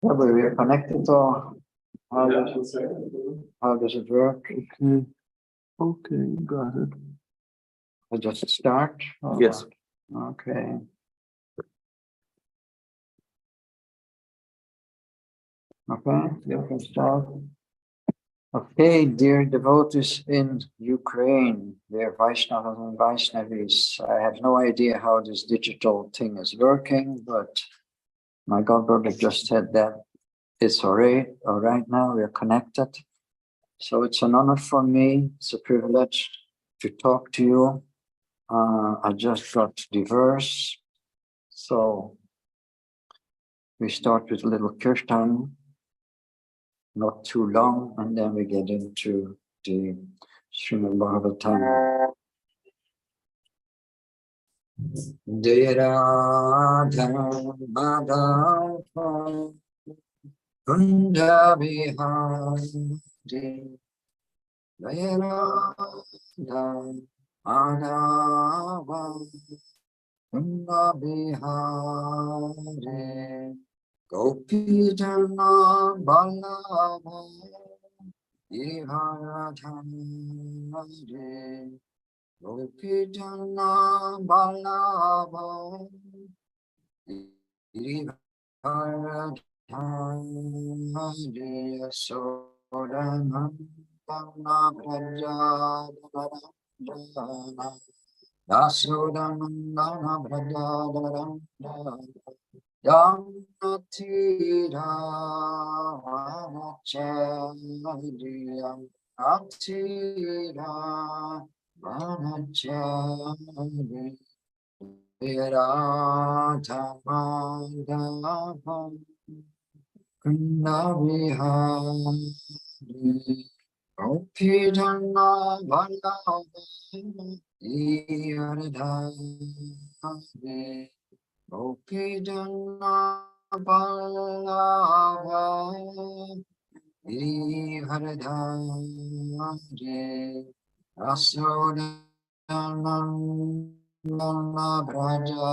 Yeah, but we are connected, or how does it work? Okay, okay, got it. I just start? Yes. Okay. Okay, you can start. Okay, dear devotees in Ukraine, dear Vaishnavas and Vaishnavis, I have no idea how this digital thing is working, but my godbrother just said that it's all right now, we're connected. So it's an honor for me, it's a privilege to talk to you. I just got divorced, so we start with a little kirtan, not too long, and then we get into the Shrimad Bhagavatam. Radha Madhava Kunda Bihari Radha Madhava Kunda Bihari Gopi Jana Ballabha Iharadhanare Gopi Jana Ballabha Iharadhanare Yasodanandana Brajadana Yasodanandana Brajadana Yanatira Vanachariyam Atira Vanachariyam Virathamandapam Kundavihari Gopidana Vallabha Iharadhari Gopi Jana Ballabha Iharadhari Rasodanandana Braja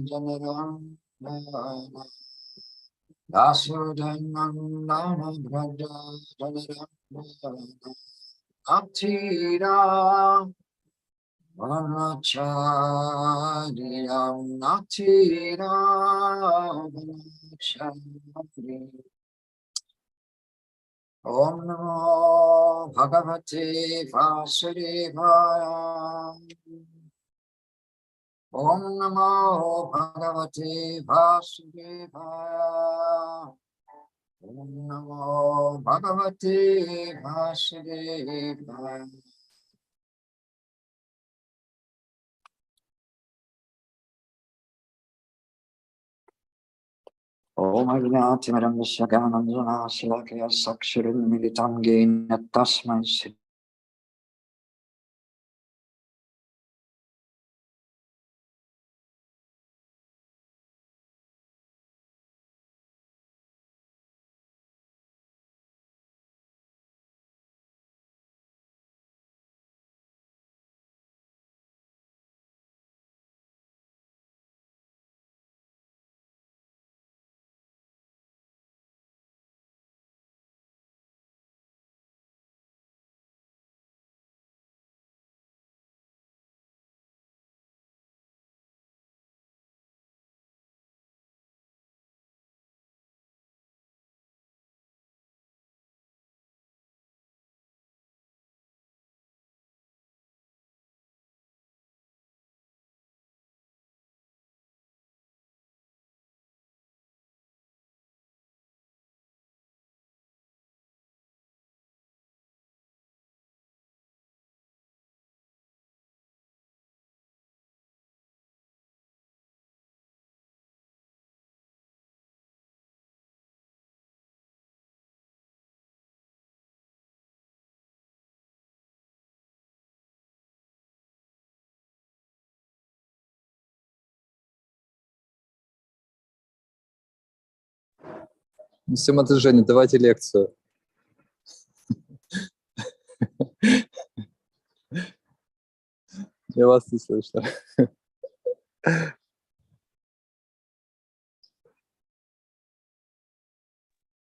Janarandana Rasodanandana Braja Janarandana Atira Vanachariyam Natira Vanachariyam Om Namo Bhagavate Vasudevaya Om Namo Bhagavate Vasudevaya Om Namo Bhagavate Vasudevaya Om Agnyatimirandasya Gananjana Silakaya Sakshirin Militam Gena Tasmai Sri Симата, Женя, давайте лекцию. Я вас не слышу.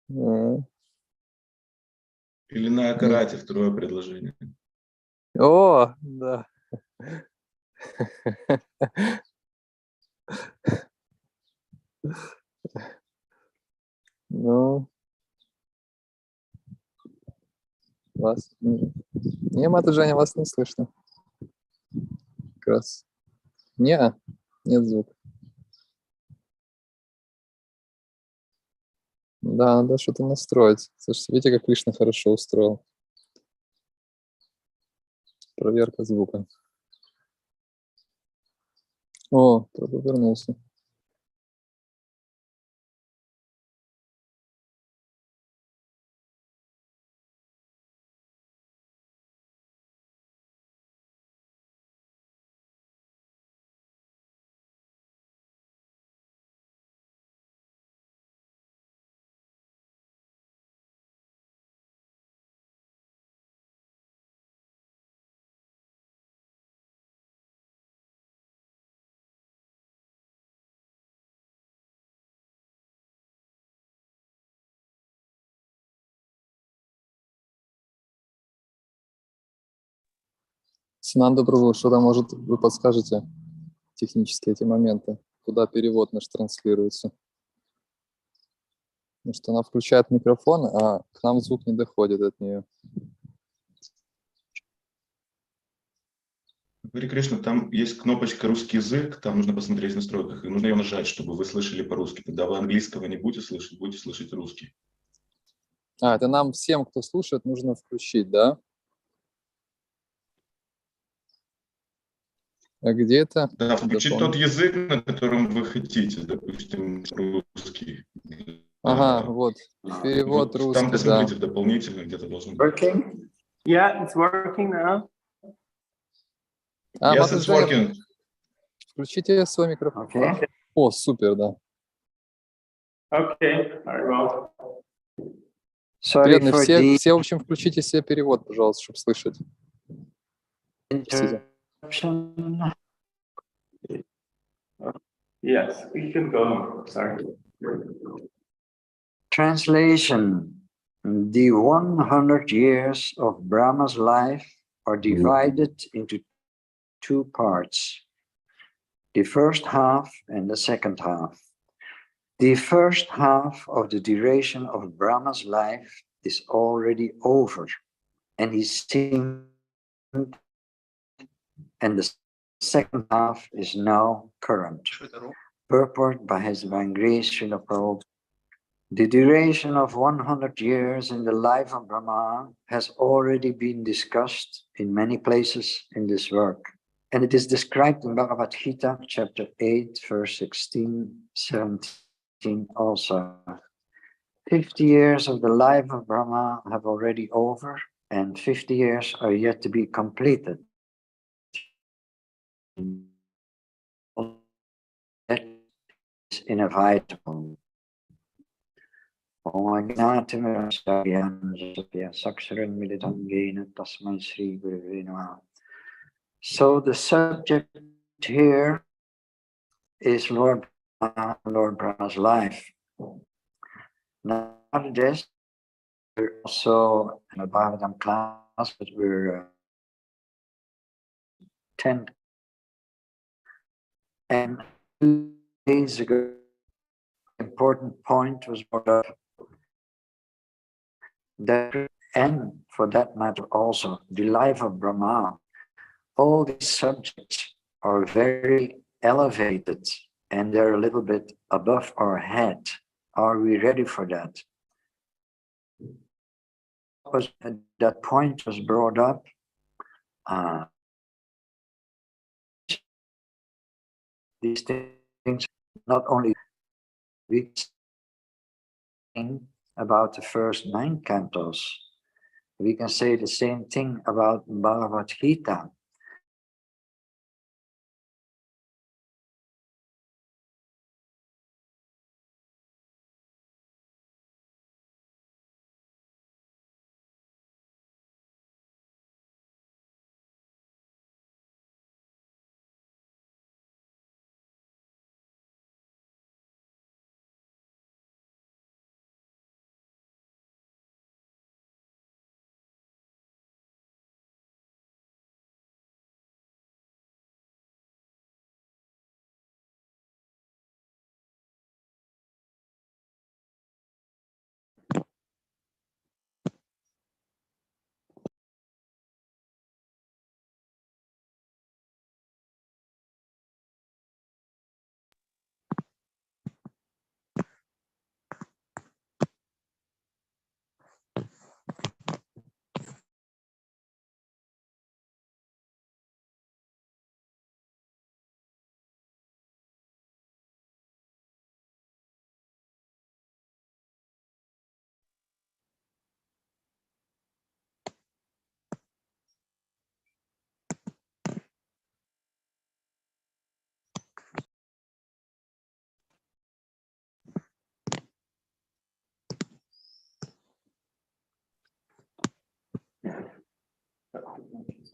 Или на Акарате второе предложение. О, да. Ну, вас... Не, Мата Женя, вас не слышно. Как раз. Не, нет звука. Да, надо что-то настроить. Слушайте, видите, как Кришна хорошо устроил. Проверка звука. О, Прабhu вернулся. Синанда Прабhu, что там, может, вы подскажете технически эти моменты, куда перевод наш транслируется? Потому что она включает микрофон, а к нам звук не доходит от нее. Харе Кришна, там есть кнопочка «Русский язык», там нужно посмотреть в настройках, и нужно ее нажать, чтобы вы слышали по-русски. Тогда вы английского не будете слышать русский. А, это нам всем, кто слушает, нужно включить, да? А где это? Да, включить тот Дополнительно. язык, на котором вы хотите, допустим, русский. Ага, вот, перевод Вот там русский, да. посмотрите в дополнительно, где-то должно быть. Working? Yeah, it's working now. А, Yes, Мата it's Женя, working. включите свой микрофон. Okay. О, супер, да. Okay, very well. Sorry Преданные, for the все, в общем, включите себе перевод, пожалуйста, чтобы слышать. Простите. interruption. Yes, we can go. Sorry. Translation. The 100 years of Brahma's life are divided into two parts, the first half and the second half. The first half of the duration of Brahma's life is already over, and he seemed, and the second half is now current. Purport by His Divine Grace, Srila Prabhupada. The duration of 100 years in the life of Brahma has already been discussed in many places in this work. And it is described in Bhagavad Gita, chapter 8, verse 16, 17 also. 50 years of the life of Brahma have already over, and 50 years are yet to be completed. That is inevitable. So the subject here is Lord Brahma's life. Nowadays, we're also in a Bhagavatam class, but we're 10. And 2 days ago, important point was brought up that, and for that matter also, the life of Brahma, all these subjects are very elevated and they're a little bit above our head. Are we ready for that? That point was brought up. These things not only we about the first 9 cantos, we can say the same thing about Bhagavad Gita.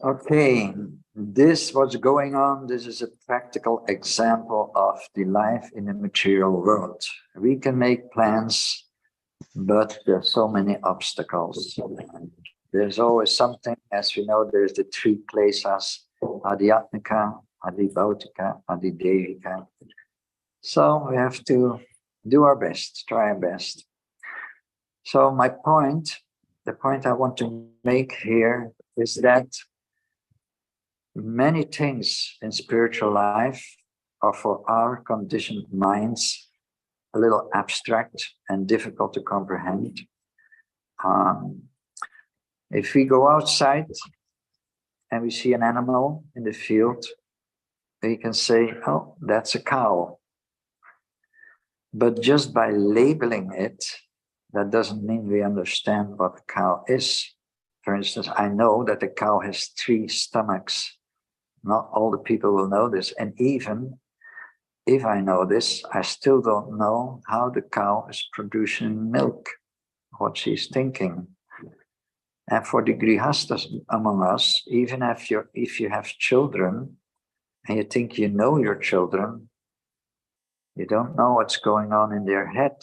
Okay, this what's going on, this is a practical example of the life in the material world. We can make plans, but there are so many obstacles. There's always something, as we know, there's the three klesas, adhyatmika, adhibhautika, adhidevika. So we have to do our best, try our best. So my point, the point I want to make here is that many things in spiritual life are for our conditioned minds a little abstract and difficult to comprehend. If we go outside and we see an animal in the field, we can say, oh, that's a cow. But just by labeling it, that doesn't mean we understand what a cow is. For instance, I know that a cow has 3 stomachs. Not all the people will know this. And even if I know this, I still don't know how the cow is producing milk, what she's thinking. And for the grihastas among us, even if you have children and you think you know your children, you don't know what's going on in their head.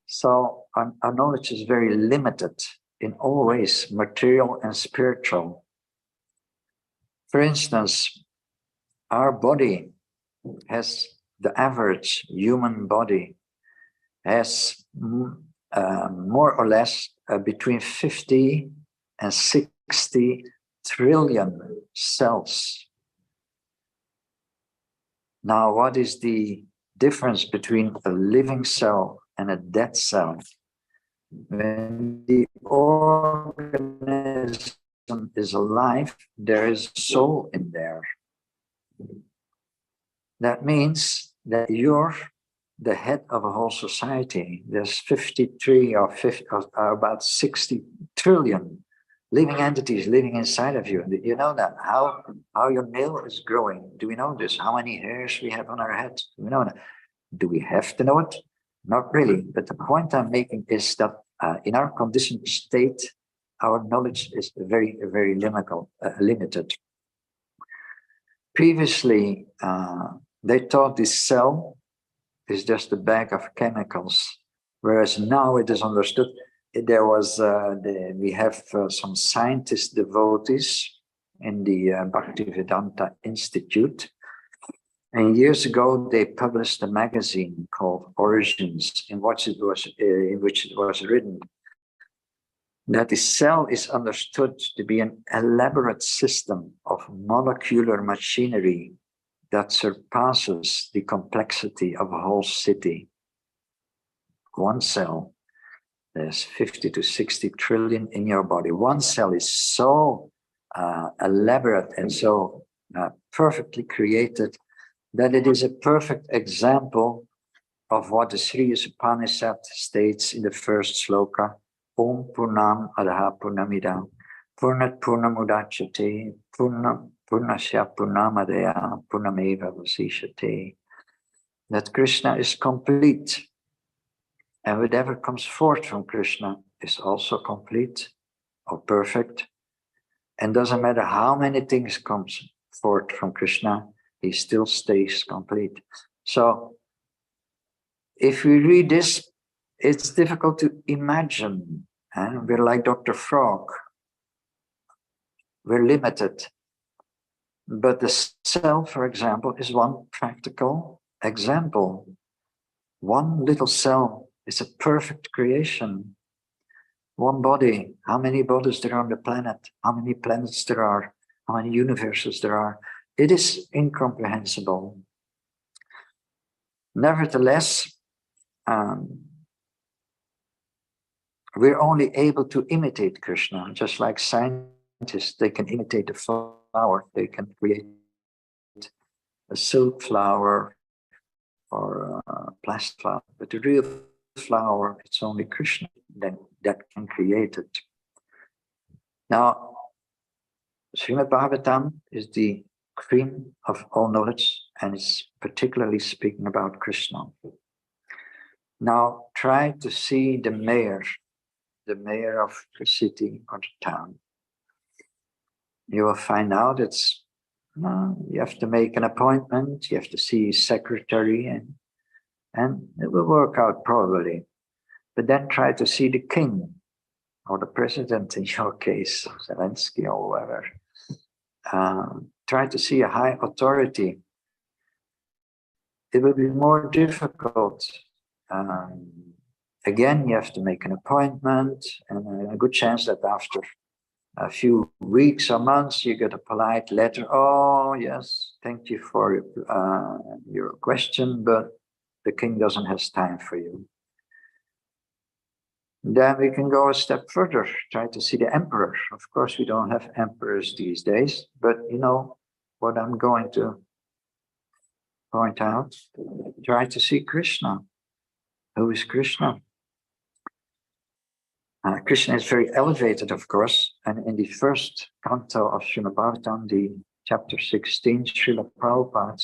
So our knowledge is very limited in all ways, material and spiritual. For instance, our body has, the average human body has more or less between 50 and 60 trillion cells. Now, what is the difference between a living cell and a dead cell? When the organism is alive, there is soul in there. That means that you're the head of a whole society. There's 53 or 50 or about 60 trillion living entities living inside of you. You know that, how your nail is growing. Do we know this? How many hairs we have on our head? Do we know that? Do we have to know it? Not really. But the point I'm making is that in our conditioned state, our knowledge is very, very limited. Previously, they thought this cell is just a bag of chemicals, whereas now it is understood. There was we have some scientist devotees in the Bhaktivedanta Institute, and years ago they published a magazine called Origins, in which it was written that the cell is understood to be an elaborate system of molecular machinery that surpasses the complexity of a whole city. One cell, there's 50 to 60 trillion in your body. One cell is so elaborate and so perfectly created that it is a perfect example of what the Sri Upanishad states in the first sloka, Om Purnam Adha Purnamidam Purnat Purnamudachyate Purnasya Purnamadaya Purnameva Vasishyate. That Krishna is complete, and whatever comes forth from Krishna is also complete or perfect. And doesn't matter how many things comes forth from Krishna, he still stays complete. So if we read this, it's difficult to imagine. And we're like Dr. Frog. We're limited. But the cell, for example, is one practical example. One little cell is a perfect creation. One body, how many bodies there are on the planet, how many planets there are, how many universes there are. It is incomprehensible. Nevertheless, we're only able to imitate Krishna, just like scientists, they can imitate a flower, they can create a silk flower or a plastic flower, but the real flower, it's only Krishna that can create it. Now, Srimad Bhagavatam is the cream of all knowledge, and it's particularly speaking about Krishna. Now, try to see the mayor of the city or the town. you will find out it's, you have to make an appointment, you have to see his secretary, and it will work out probably. But then try to see the king, or the president in your case, Zelensky or whoever. Try to see a high authority. It will be more difficult. Again, you have to make an appointment, and a good chance that after a few weeks or months, you get a polite letter. Oh, yes, thank you for your question, but the king doesn't have time for you. Then we can go a step further, try to see the emperor. Of course, we don't have emperors these days, but you know what I'm going to point out. Try to see Krishna. Who is Krishna? Krishna is very elevated, of course, and in the first canto of Srimad Bhagavatam, the chapter 16, Srila Prabhupada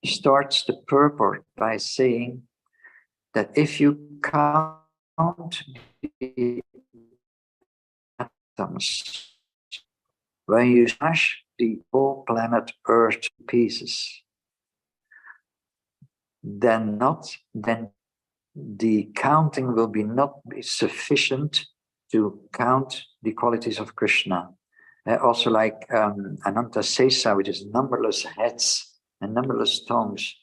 starts the purport by saying that if you count the atoms, when you smash the whole planet Earth to pieces, then the counting will not be sufficient to count the qualities of Krishna. Also like Ananta Sesa, which is numberless heads and numberless tongues.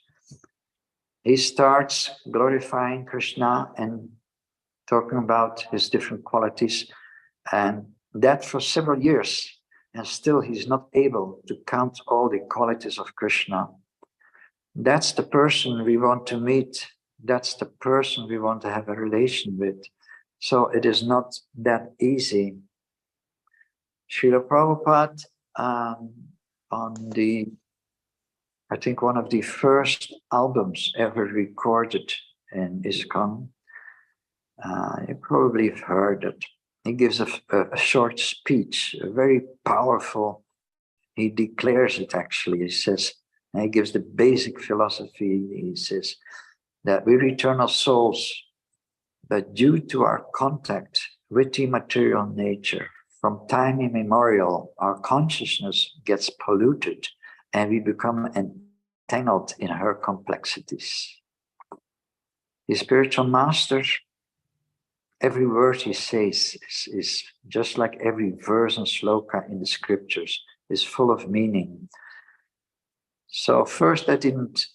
He starts glorifying Krishna and talking about his different qualities, and that for several years, and still he's not able to count all the qualities of Krishna. That's the person we want to meet. That's the person we want to have a relation with. So it is not that easy. Srila Prabhupada, on the, I think one of the first albums ever recorded in ISKCON, you probably have heard it. He gives a short speech, a very powerful, he declares it actually. He says, he gives the basic philosophy. He says that we're eternal souls, but due to our contact with the material nature, from time immemorial, our consciousness gets polluted and we become entangled in her complexities. The spiritual master, every word he says is just like every verse and sloka in the scriptures, is full of meaning. So first I didn't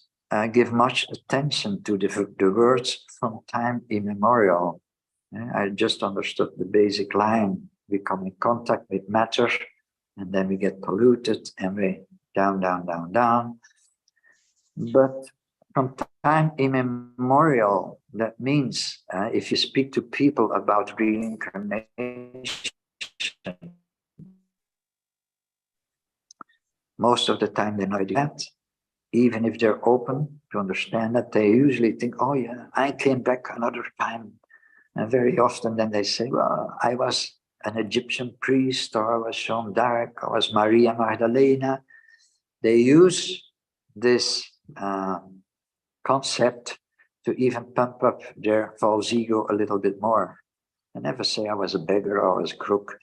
give much attention to the words from time immemorial. I just understood the basic line. We come in contact with matter, and then we get polluted, and we down, down, down, down. But from time immemorial, that means if you speak to people about reincarnation, most of the time they know that. Even if they're open to understand that, they usually think, oh yeah, I came back another time. And very often then they say, well, I was an Egyptian priest, or I was Jeanne d'Arc, or I was Maria Magdalena. They use this concept to even pump up their false ego a little bit more. I never say I was a beggar or I was a crook.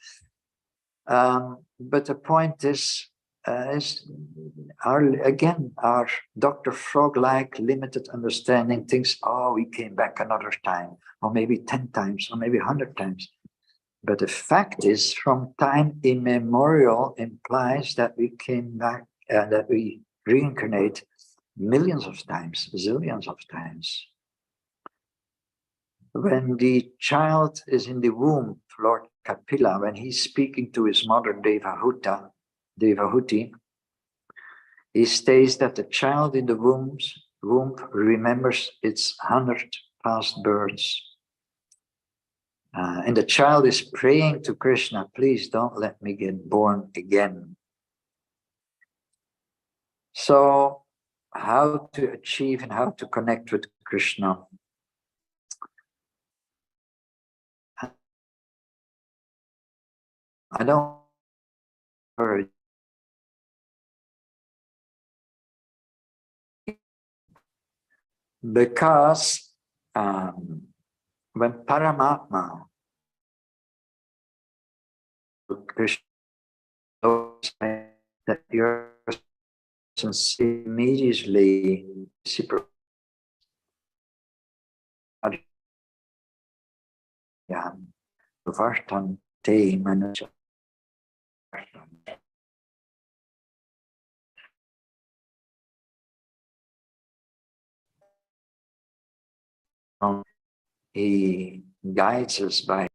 But the point is our Dr. Frog-like limited understanding thinks, oh, we came back another time, or maybe 10 times, or maybe 100 times. But the fact is, from time immemorial implies that we came back, that we reincarnate millions of times, zillions of times. When the child is in the womb, Lord Kapila, when he's speaking to his mother Devahuti, he states that the child in the womb remembers its 100 past births. And the child is praying to Krishna, please don't let me get born again. So how to achieve and how to connect with Krishna? I don't worry. Because when Paramatma, Krishna that your immediately Vartan te manuja. He guides us by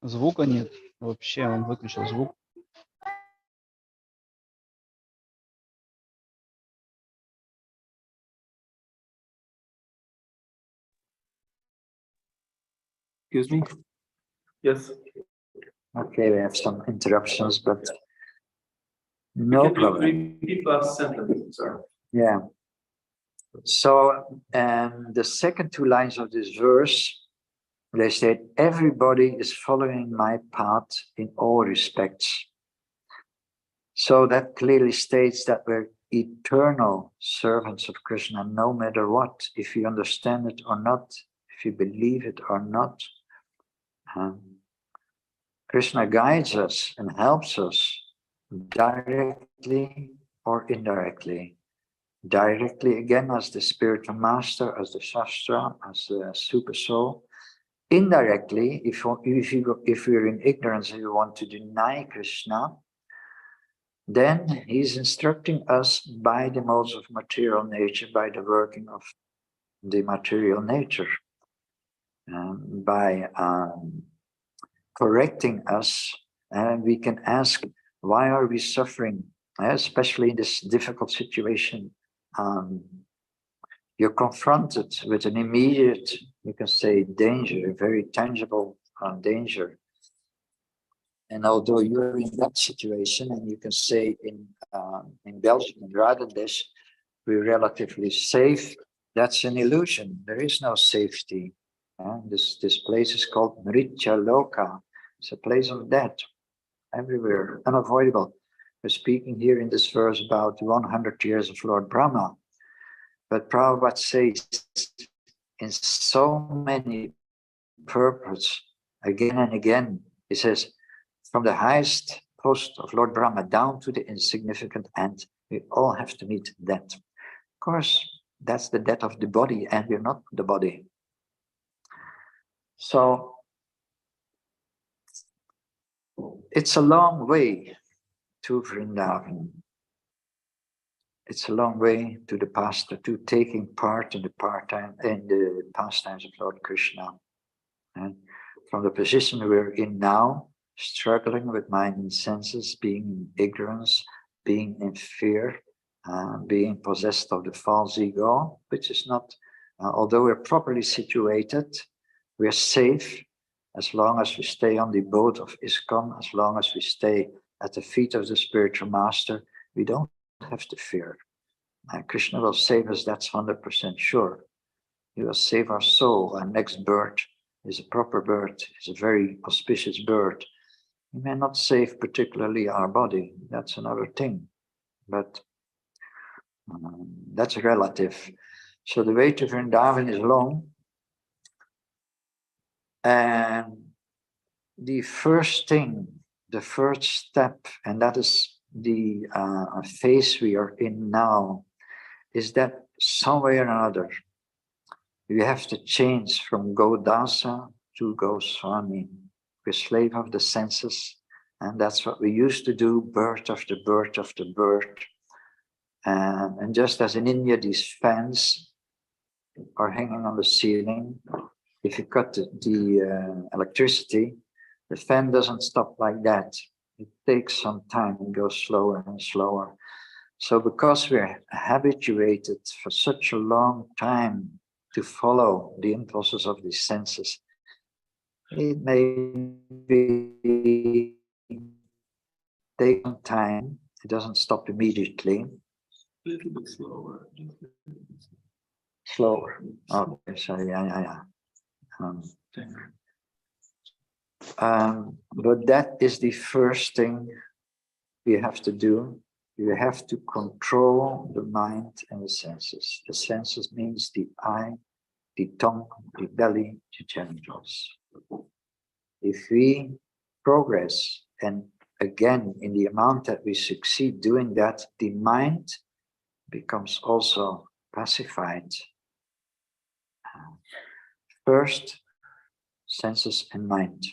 Звука нет. Вообще он выключил звук. Excuse me? Yes. okay, we have some interruptions, but You no can problem. repeat last sentence, sorry. Yeah. So, the second two lines of this verse, they state, everybody is following my path in all respects. So that clearly states that we're eternal servants of Krishna, no matter what, if you understand it or not, if you believe it or not. Krishna guides us and helps us directly or indirectly. Directly, again, as the spiritual master, as the Shastra, as the super soul. Indirectly, if you're in ignorance and you want to deny Krishna, then he's instructing us by the modes of material nature, by the working of the material nature, by correcting us. And we can ask, why are we suffering? Especially in this difficult situation. You're confronted with an immediate, you can say, danger, a very tangible danger. And although you're in that situation, and you can say in Belgium and Radendesh, we're relatively safe, that's an illusion. There is no safety. This place is called Mritya Loka. It's a place of death, everywhere, unavoidable. We're speaking here in this verse about 100 years of Lord Brahma. But Prabhupada says in so many purports, again and again, he says, from the highest post of Lord Brahma down to the insignificant ant, we all have to meet death. Of course, that's the death of the body, and we're not the body. So it's a long way to Vrindavan. It's a long way to the pastor, to taking part in the pastimes of Lord Krishna. And from the position we're in now, struggling with mind and senses, being in ignorance, being in fear, being possessed of the false ego, which is not, although we're properly situated, we're safe as long as we stay on the boat of ISKCON, as long as we stay at the feet of the spiritual master, we don't have to fear. Krishna will save us, that's 100% sure. He will save our soul. Our next birth is a proper birth, it's a very auspicious birth. He may not save particularly our body, that's another thing, but that's relative. So the way to Vrindavan is long, and the first thing, the first step, and that is the phase we are in now, is that some way or another, we have to change from Godasa to Goswami. We're slave of the senses, and that's what we used to do, birth after birth after birth. And just as in India, these fans are hanging on the ceiling, if you cut the electricity, the fan doesn't stop like that. It takes some time and goes slower and slower. So because we're habituated for such a long time to follow the impulses of the senses, it may be take some time. It doesn't stop immediately. A little bit slower. Slower. Okay, so yeah. But that is the first thing we have to do. You have to control the mind and the senses. The senses means the eye, the tongue, the belly, the genitals. If we progress, and again, in the amount that we succeed doing that, the mind becomes also pacified. First, senses and mind.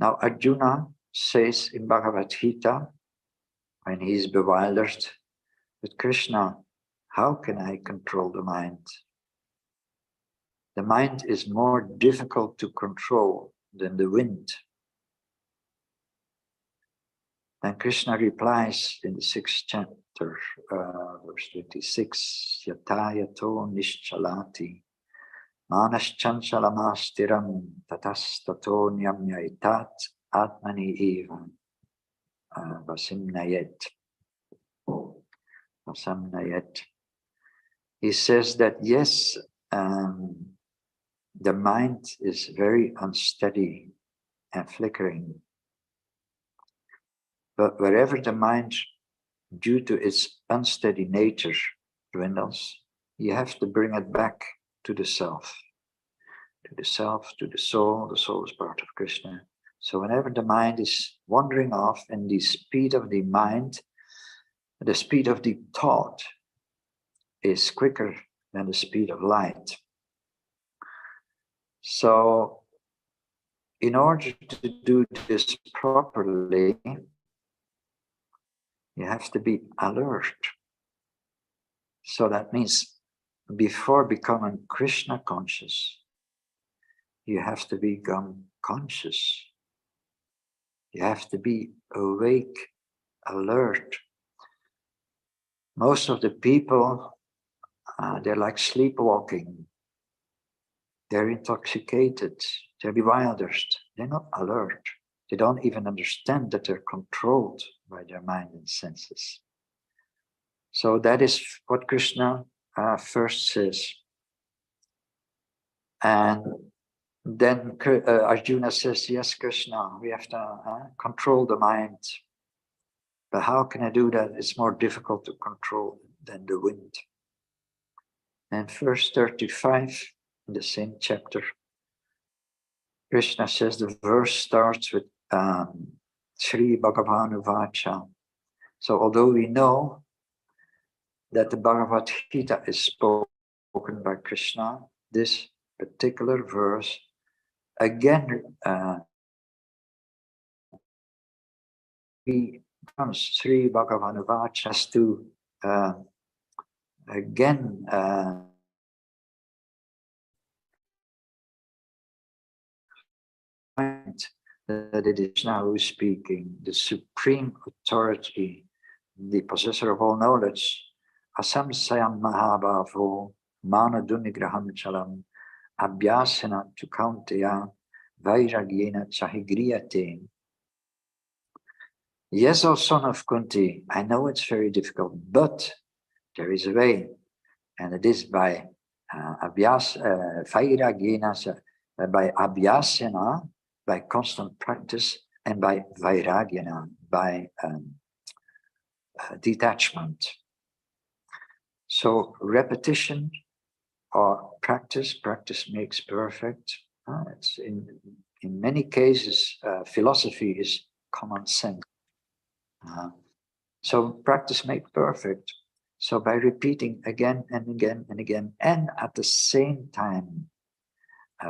Now, Arjuna says in Bhagavad Gita, when he's bewildered with Krishna, how can I control the mind? The mind is more difficult to control than the wind. Then Krishna replies in the 6th chapter, verse 26, Yata yato nischalati, manas chanchalamas tatastato nyamyaitat atmani eva vasimnayet. He says that yes, the mind is very unsteady and flickering. But wherever the mind, due to its unsteady nature, dwindles, you have to bring it back to the self. To the self, to the soul. The soul is part of Krishna. So whenever the mind is wandering off, and the speed of the mind, the speed of the thought is quicker than the speed of light. So in order to do this properly, you have to be alert. So that means before becoming Krishna conscious, you have to become conscious. You have to be awake, alert. Most of the people, they're like sleepwalking. They're intoxicated. They're bewildered. They're not alert. They don't even understand that they're controlled by their mind and senses. So that is what Krishna first says. And then Arjuna says, yes, Krishna, we have to control the mind. But how can I do that? It's more difficult to control than the wind. And verse 35 in the same chapter, Krishna says the verse starts with Sri Bhagavan Vacha. So although we know that the Bhagavad Gita is spoken by Krishna, this particular verse again Sri Bhagavan Vacha has to again that it is Krishna who is speaking, the supreme authority, the possessor of all knowledge. Asamsayam mahabhavo manadunigraham chalam abhyasana tukanteya vairagyena chahigriyate. Yes, O son of Kunti, I know it's very difficult, but there is a way, and it is by by abhyasana, by constant practice, and by vairagyana, by detachment. So repetition or practice makes perfect. It's in many cases, philosophy is common sense. So practice makes perfect. So by repeating again and again and again, and at the same time,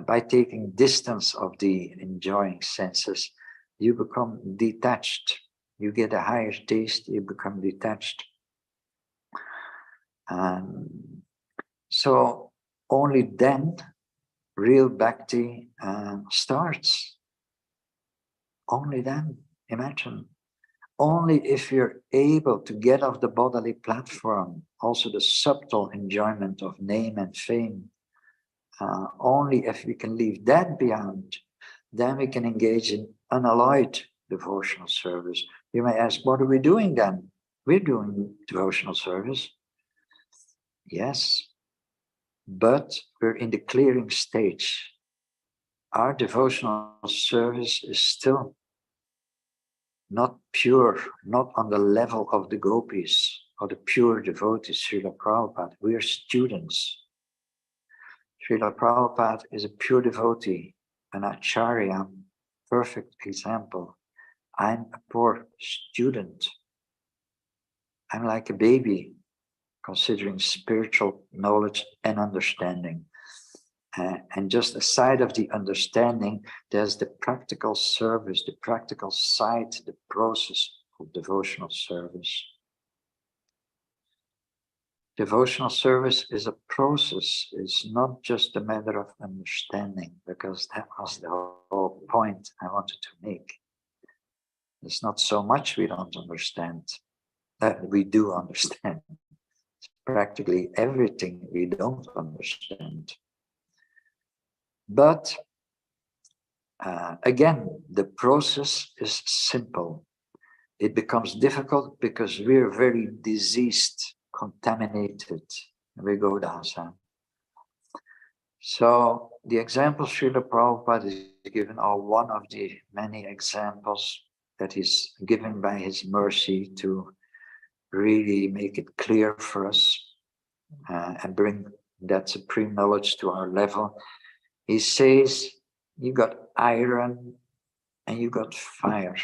by taking distance of the enjoying senses, you become detached. You get a higher taste, you become detached. So only then real bhakti starts. Only then, imagine. Only if you're able to get off the bodily platform, also the subtle enjoyment of name and fame, only if we can leave that behind, then we can engage in unalloyed devotional service. You may ask, what are we doing then? We're doing devotional service. Yes, but we're in the clearing stage. Our devotional service is still not pure, not on the level of the gopis or the pure devotees, Srila Prabhupada. We are students. Srila Prabhupada is a pure devotee, an acharya, perfect example. I'm a poor student. I'm like a baby, considering spiritual knowledge and understanding. And just aside of the understanding, there's the practical service, the practical side, the process of devotional service. Devotional service is a process. It's not just a matter of understanding, because that was the whole point I wanted to make. It's not so much we don't understand. We do understand. It's practically everything we don't understand. But again, the process is simple. It becomes difficult because we're very diseased, contaminated. We go dasa. So the examples Srila Prabhupada is given are one of the many examples that he's given by his mercy to really make it clear for us and bring that supreme knowledge to our level. He says, you got iron and you got fire.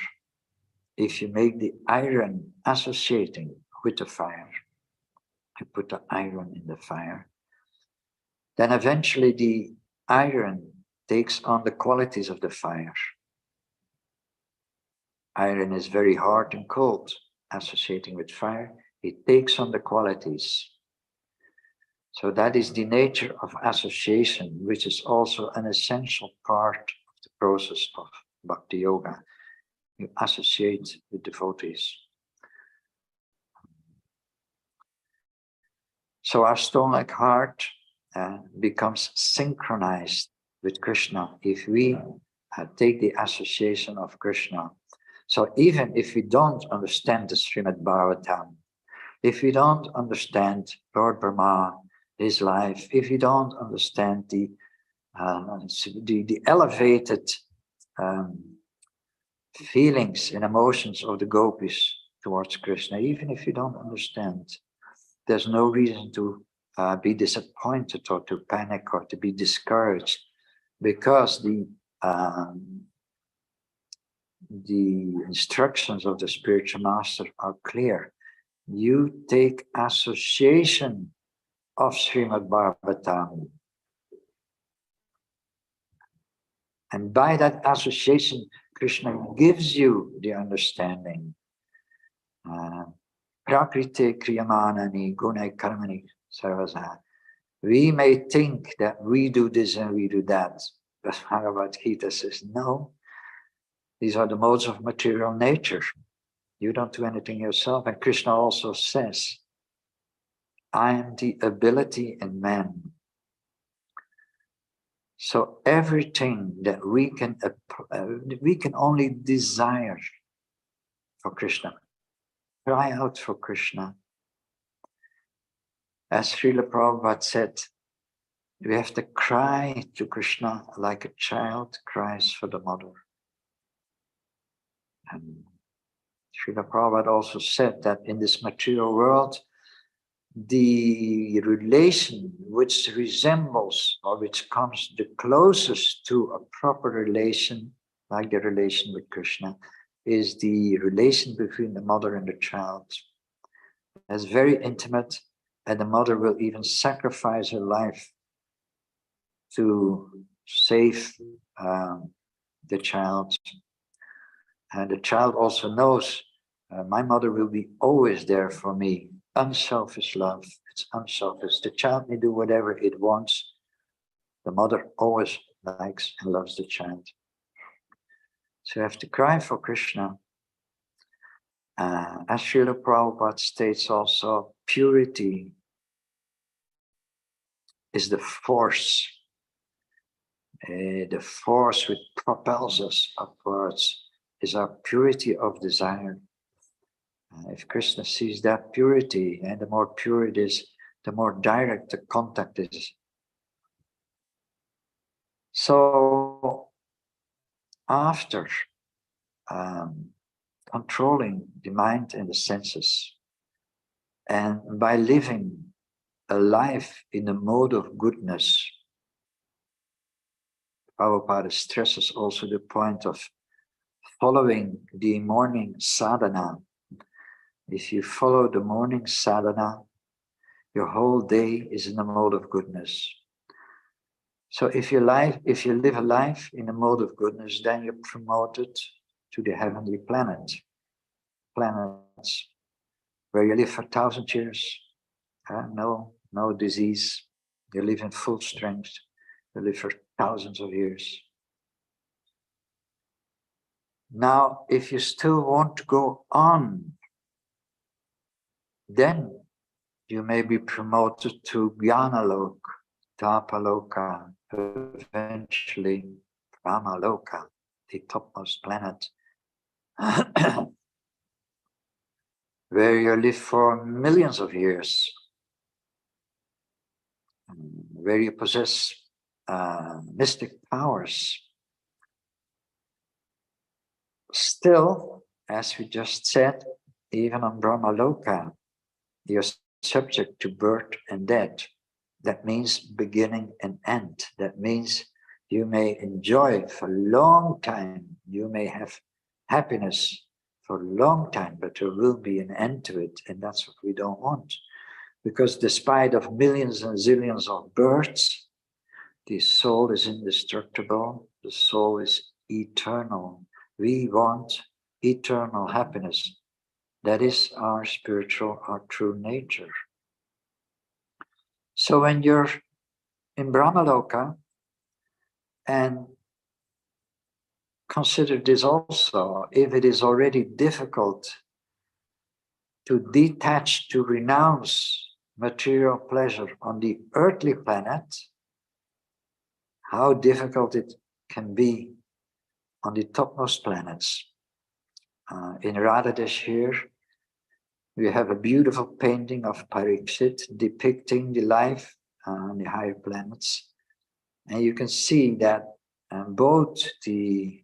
If you make the iron associating with the fire, you put the iron in the fire, then eventually the iron takes on the qualities of the fire. Iron is very hard and cold, associating with fire. It takes on the qualities. So that is the nature of association, which is also an essential part of the process of Bhakti Yoga. You associate with devotees. So our stone-like heart becomes synchronized with Krishna if we take the association of Krishna. So even if we don't understand the Srimad Bhagavatam, if we don't understand Lord Brahma, his life, if you don't understand the elevated feelings and emotions of the gopis towards Krishna, even if you don't understand, there's no reason to be disappointed or to panic or to be discouraged, because the instructions of the spiritual master are clear. You take association of Srimad Bhagavatam. And by that association, Krishna gives you the understanding. Prakriti kriyamanani gunai karmani sarvasaha. We may think that we do this and we do that, but Bhagavad Gita says, no, these are the modes of material nature. You don't do anything yourself. And Krishna also says, I am the ability in man. So everything that we can only desire for Krishna. Cry out for Krishna. As Srila Prabhupada said, we have to cry to Krishna like a child cries for the mother. And Srila Prabhupada also said that in this material world, the relation which resembles or which comes the closest to a proper relation, like the relation with Krishna, is the relation between the mother and the child. It's very intimate, and the mother will even sacrifice her life to save the child. And the child also knows, my mother will be always there for me. Unselfish love, it's unselfish. The child may do whatever it wants, The mother always likes and loves the child. So you have to cry for Krishna. As Srila Prabhupada states also, purity is the force which propels us upwards, is our purity of desire. If Krishna sees that purity, and the more pure it is, the more direct the contact is. So, after controlling the mind and the senses, and by living a life in a mode of goodness, Prabhupada stresses also the point of following the morning sadhana. If you follow the morning sadhana, your whole day is in a mode of goodness. So if you live a life in a mode of goodness, then you're promoted to the heavenly planets where you live for 1,000 years. No disease. You live in full strength. You live for thousands of years. Now, if you still want to go on, then you may be promoted to Jnanaloka, Tapaloka, eventually Brahmaloka, the topmost planet, where you live for millions of years, where you possess mystic powers. Still, as we just said, even on Brahmaloka, you're subject to birth and death. That means beginning and end. That means you may enjoy for a long time. You may have happiness for a long time, but there will be an end to it. And that's what we don't want. Because despite of millions and zillions of births, the soul is indestructible. The soul is eternal. We want eternal happiness. That is our spiritual, our true nature. So when you're in Brahmaloka, and consider this also, if it is already difficult to detach, to renounce material pleasure on the earthly planet, how difficult it can be on the topmost planets. In Radhadesh here, we have a beautiful painting of Pariksit depicting the life on the higher planets. And you can see that both the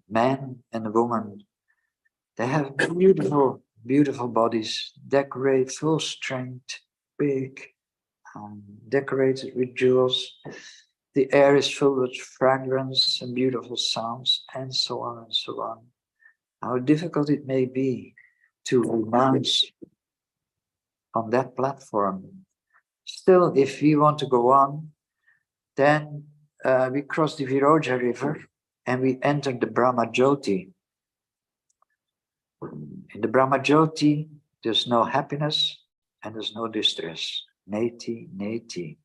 man and the woman, they have beautiful, beautiful bodies, decorated full strength, big, decorated with jewels. The air is filled with fragrance and beautiful sounds, and so on and so on. How difficult it may be to renounce on that platform. Still, if we want to go on, then we cross the Viroja River and we enter the Brahmajyoti. In the Brahmajyoti, there's no happiness and there's no distress. Neti, neti.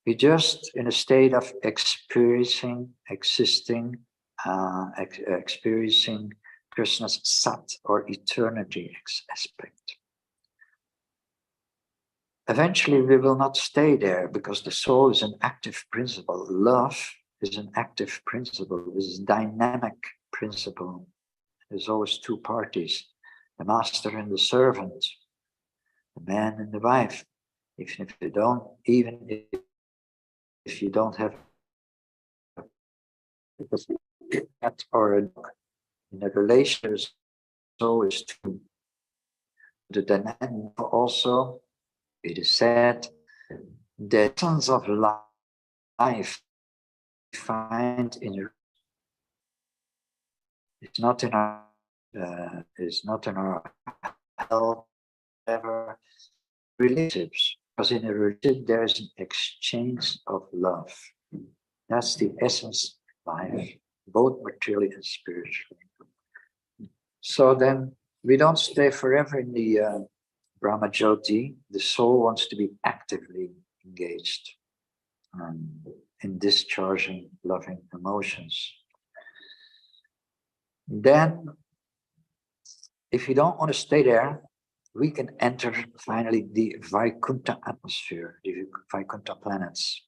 We're just in a state of experiencing, existing, experiencing Krishna's sat or eternity aspect. Eventually, we will not stay there because the soul is an active principle. Love is an active principle, is a dynamic principle. There's always two parties, the master and the servant, the man and the wife. Even if you don't have a cat or a dog in a relationship, so is two. The dynamic also, it is said, the essence of life find in it's not in our health, whatever relationships. Because in a relationship there is an exchange of love. That's the essence of life, both materially and spiritually. So then we don't stay forever in the Brahmajyoti. The soul wants to be actively engaged. in discharging loving emotions. Then, if you don't want to stay there, we can enter finally the Vaikuntha atmosphere, the Vaikuntha planets.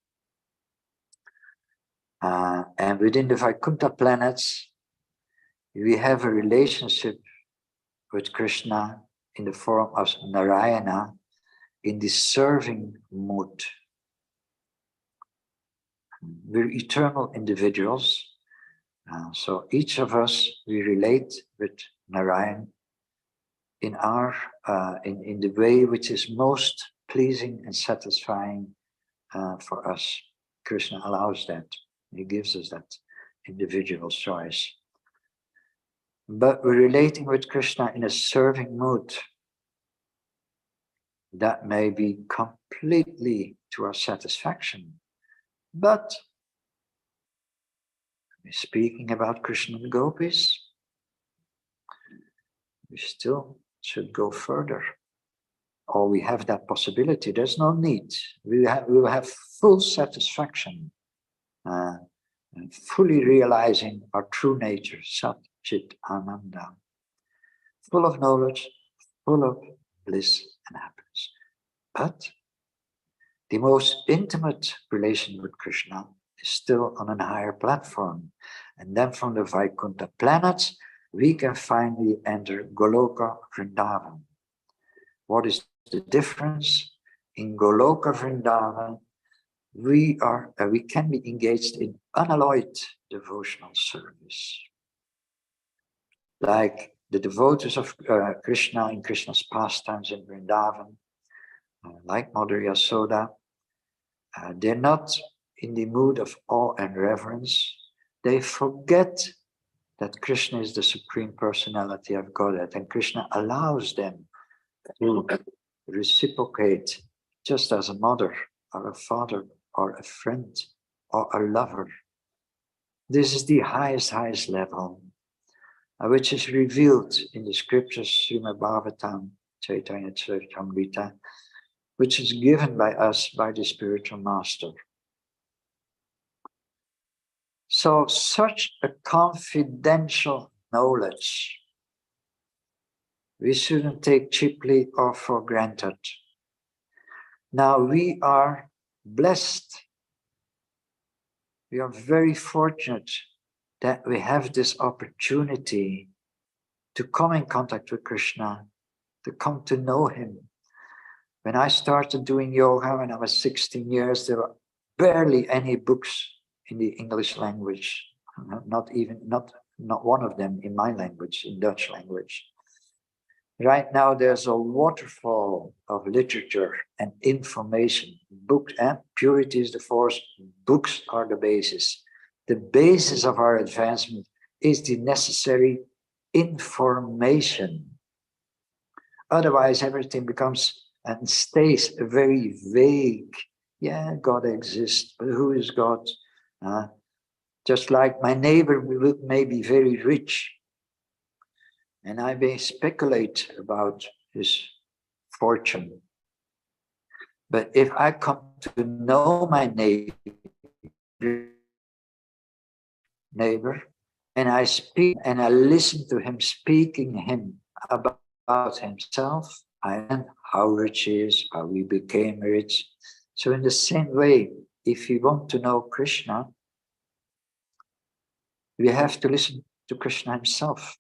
And within the Vaikuntha planets, we have a relationship with Krishna in the form of Narayana in the serving mood. We're eternal individuals. So each of us, we relate with Narayan in our in the way which is most pleasing and satisfying for us. Krishna allows that. He gives us that individual choice. But we're relating with Krishna in a serving mood. That may be completely to our satisfaction. But we're speaking about Krishna and gopis. We still should go further. Or we have that possibility. There's no need. We will have full satisfaction. And fully realizing our true nature, Sat Chit Ananda, full of knowledge, full of bliss and happiness. But the most intimate relation with Krishna is still on a higher platform. And then from the Vaikuntha planets, we can finally enter Goloka Vrindavan. What is the difference? In Goloka Vrindavan, we can be engaged in unalloyed devotional service. Like the devotees of Krishna in Krishna's pastimes in Vrindavan, like Mother Yasoda, they're not in the mood of awe and reverence. They forget that Krishna is the Supreme Personality of Godhead, and Krishna allows them to reciprocate just as a mother or a father or a friend or a lover. This is the highest level, which is revealed in the scriptures, Shrimad Bhagavatam, Chaitanya Charitamrita, which is given by us by the spiritual master. So such a confidential knowledge, we shouldn't take cheaply or for granted. Now we are blessed. We are very fortunate that we have this opportunity to come in contact with Krishna, to come to know him. When I started doing yoga when I was 16 years, there were barely any books in the English language, not one of them in my language, in Dutch language. Right now, there's a waterfall of literature and information. Books, purity is the force, books are the basis. The basis of our advancement is the necessary information. Otherwise, everything becomes and stays very vague. Yeah, God exists, but who is God? Just like my neighbor may be very rich, and I may speculate about his fortune. But if I come to know my neighbor, and I speak and I listen to him speaking him about himself, and how rich he is, how he became rich. So in the same way, if you want to know Krishna, we have to listen to Krishna himself.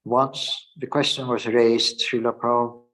Once the question was raised, Srila Prabhupada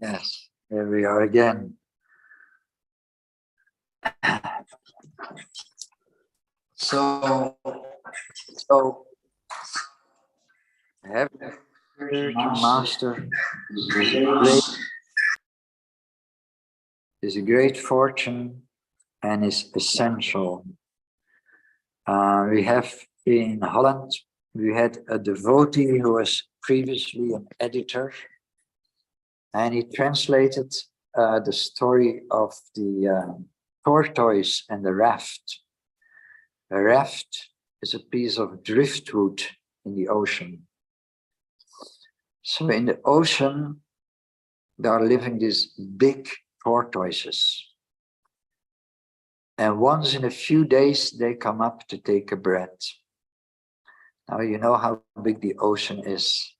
Yes, here we are again. So having a spiritual master is a great fortune and is essential. We have in Holland, we had a devotee who was previously an editor, and he translated the story of the tortoise and the raft. A raft is a piece of driftwood in the ocean. So in the ocean, there are living these big tortoises. And once in a few days, they come up to take a breath. Now you know how big the ocean is.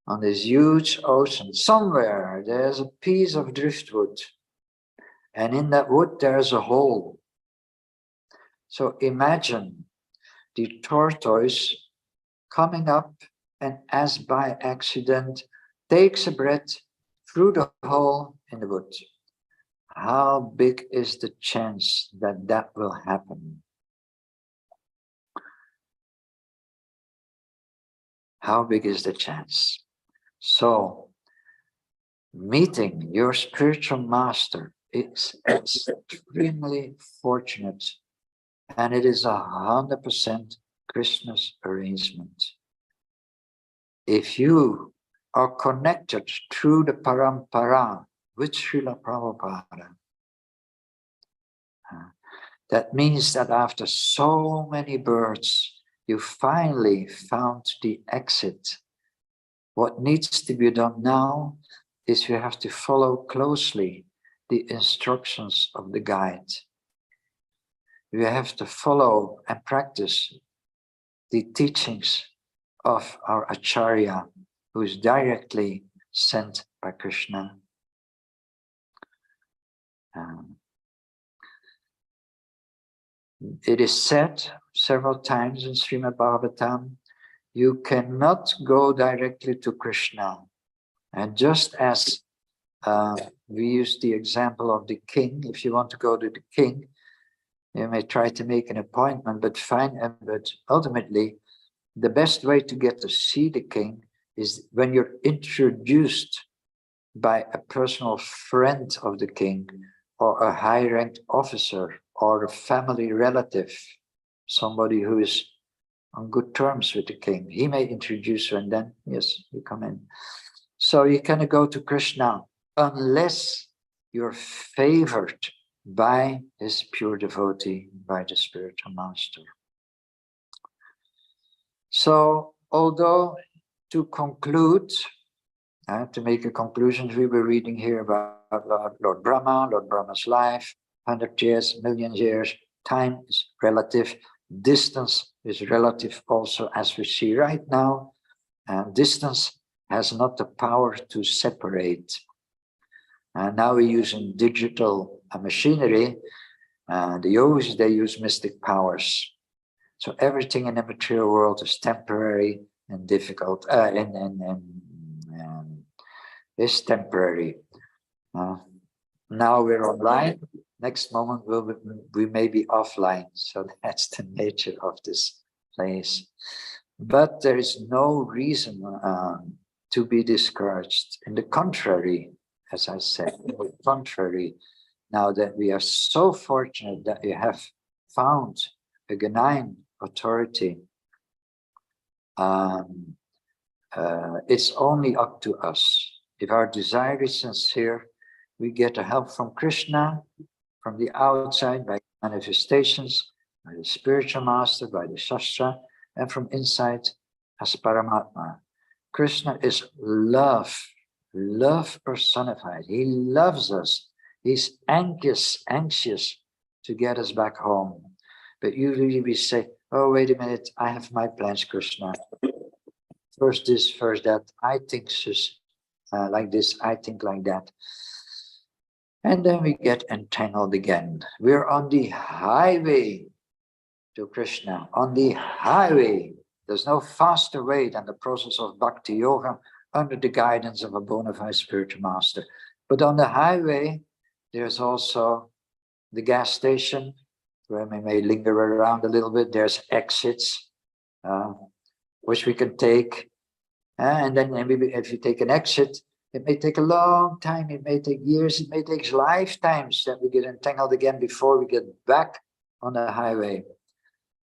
On this huge ocean, somewhere there's a piece of driftwood. And in that wood, there's a hole. So imagine the tortoise coming up and as by accident takes a breath through the hole in the wood. How big is the chance that that will happen? How big is the chance? So, meeting your spiritual master is extremely fortunate, and it is 100% Krishna's arrangement. If you are connected through the parampara with Srila Prabhupada, that means that after so many births, you finally found the exit. What needs to be done now is you have to follow closely the instructions of the guide. You have to follow and practice the teachings of our Acharya, who is directly sent by Krishna. It is said several times in Srimad Bhagavatam, you cannot go directly to Krishna. And just as we use the example of the king, if you want to go to the king, you may try to make an appointment, but ultimately, the best way to get to see the king is when you're introduced by a personal friend of the king, or a high-ranked officer, or a family relative, somebody who is on good terms with the king. He may introduce you, and then, yes, you come in. So you cannot go to Krishna unless you're favored by his pure devotee, by the spiritual master. So, although to conclude, to make a conclusion, we were reading here about Lord Brahma, Lord Brahma's life, 100 years, million years. Time is relative. Distance is relative also, as we see right now. Distance has not the power to separate. Now we're using digital machinery. The yogis, they use mystic powers. So everything in the material world is temporary and difficult, is temporary. Now we're online. Next moment we may be offline. So that's the nature of this place. But there is no reason to be discouraged. In the contrary, as I said, in the contrary, now that we are so fortunate that we have found a benign authority, it's only up to us. If our desire is sincere, we get the help from Krishna, from the outside by manifestations, by the spiritual master, by the Shastra, and from inside as Paramatma. Krishna is love, love personified. He loves us. He's anxious to get us back home. But usually we say, oh, wait a minute, I have my plans, Krishna. First this, first that. I think like this, I think like that. And then we get entangled again. We're on the highway to Krishna, on the highway. There's no faster way than the process of bhakti yoga, under the guidance of a bona fide spiritual master. But on the highway, there's also the gas station where we may linger around a little bit. There's exits which we can take. And then maybe if you take an exit, it may take a long time. It may take years. It may take lifetimes that we get entangled again before we get back on the highway.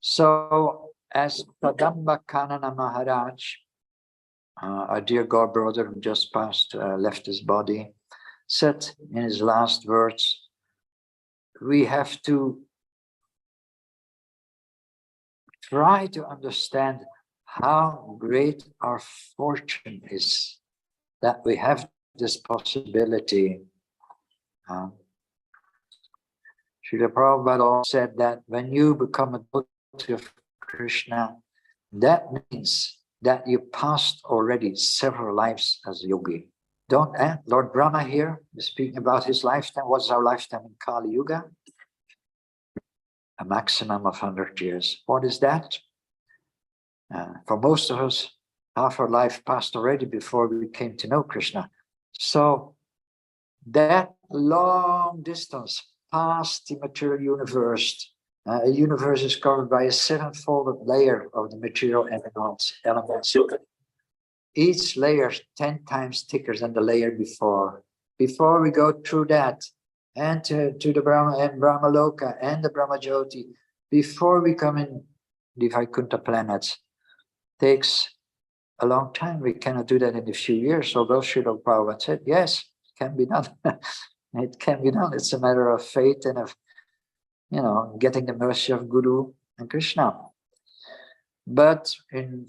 So as Kadamba Kanana Maharaj, our dear God brother who just passed, left his body, said in his last words, we have to try to understand how great our fortune is that we have this possibility. Srila Prabhupada also said that when you become a devotee of Krishna, that means that you passed already several lives as a yogi. Don't, Lord Brahma here is speaking about his lifetime. What's our lifetime in Kali Yuga? A maximum of 100 years. What is that? For most of us, half our life passed already before we came to know Krishna. So that long distance past the material universe, a universe is covered by a seven-folded layer of the material elements. Each layer is 10 times thicker than the layer before. Before we go through that, and to the Brahma and Brahmaloka and the Brahmajyoti, before we come in the Vaikuntha planets, takes a long time. We cannot do that in a few years. Although Srila Prabhupada said, yes, it can be done. It can be done. It's a matter of faith and of, getting the mercy of Guru and Krishna. But in,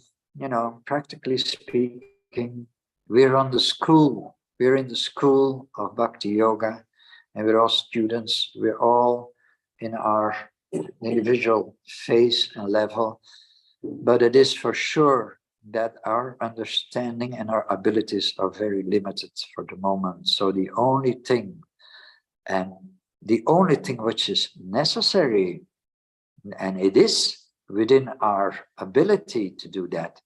practically speaking, we're on the school. We're in the school of Bhakti Yoga, and we're all students. We're all in our individual phase and level. But it is for sure that our understanding and our abilities are very limited for the moment. So the only thing which is necessary, and it is within our ability to do that,